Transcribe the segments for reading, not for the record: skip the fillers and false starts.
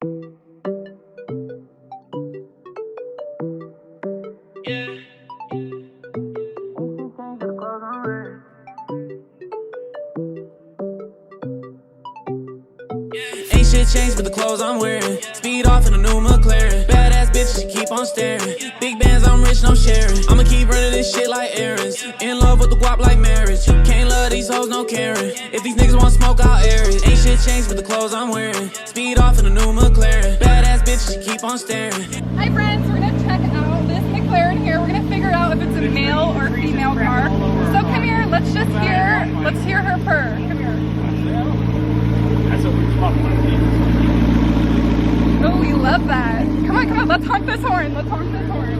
Ain't shit changed but the clothes I'm wearing. Speed off in a new McLaren. Badass bitch, she keep on staring. Big bands, I'm rich, no sharing. I'ma keep running this shit like errands. In love with the guap like marriage. Can't love these hoes, no caring. If these niggas want smoke, I'll air it. Ain't shit changed but the clothes I'm wearing. Speed off in a new McLaren. Badass bitch, she keep on staring. Hi friends, we're gonna check out this McLaren here. We're gonna figure out if it's a male or female car. So come here, let's hear her purr. Come here. Oh, we love that. Come on, let's honk this horn. Let's honk this horn.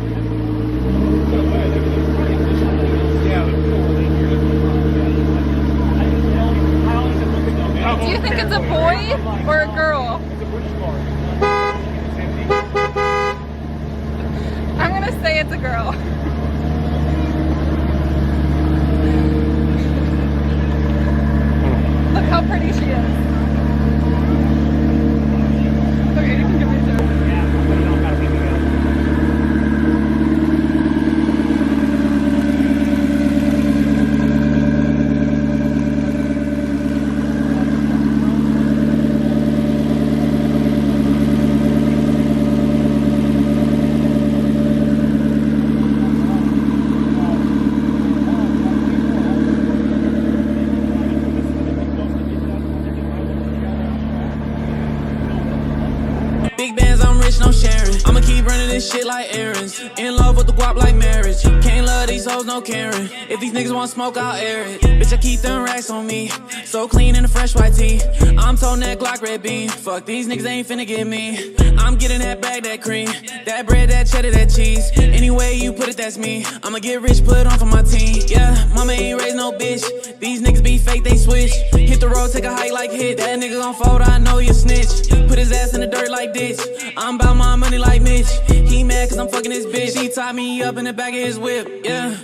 Do you think it's a boy or a girl? I'm gonna say it's a girl. Look how pretty she is. Okay, you can give me a joke. Big bands, I'm rich, no sharing. I'ma keep running this shit like errands. In love with the guap like marriage. Can't love these hoes, no caring. If these niggas want smoke, I'll air it. Bitch, I keep them racks on me. So clean in a fresh white tee. I'm toting that Glock red beam. Fuck, these niggas ain't finna get me. I'm getting that bag, that cream. That bread, that cheddar, that cheese. Any way you put it, that's me. I'ma get rich, put it on for my team. Yeah, mama ain't raised no bitch. These niggas be fake, they switch. Hit the road, take a hike like hit. That nigga gon' fold, I know you snitch. Put his ass in the dirt like this. I'm about my money like Mitch. He mad cause I'm fucking his bitch. He tied me up in the back of his whip, yeah.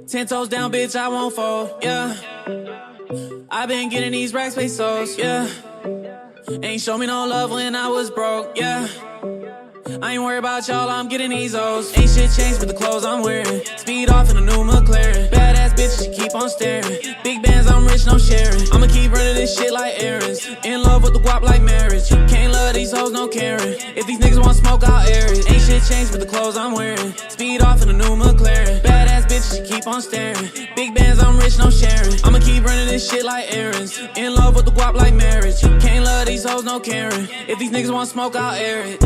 10 toes down, bitch, I won't fold, yeah. I been getting these racks pesos, yeah. Ain't show me no love when I was broke, yeah. I ain't worried about y'all, I'm getting these O's. Ain't shit changed but the clothes I'm wearing. Speed off in a new McLaren. Badass bitch, she keep on staring. Big bands, I'm rich, no sharing. I'ma keep running this shit like errands. In love with the guap like marriage. Can't love these hoes, no caring. If these niggas want smoke, I'll air it. Ain't shit changed but the clothes I'm wearing. Speed off in a new McLaren. Badass bitch, she keep on staring. Big bands, I'm rich, no sharing. I'ma keep running this shit like errands. In love with the guap like marriage. Can't love these hoes, no caring. If these niggas want smoke, I'll air it.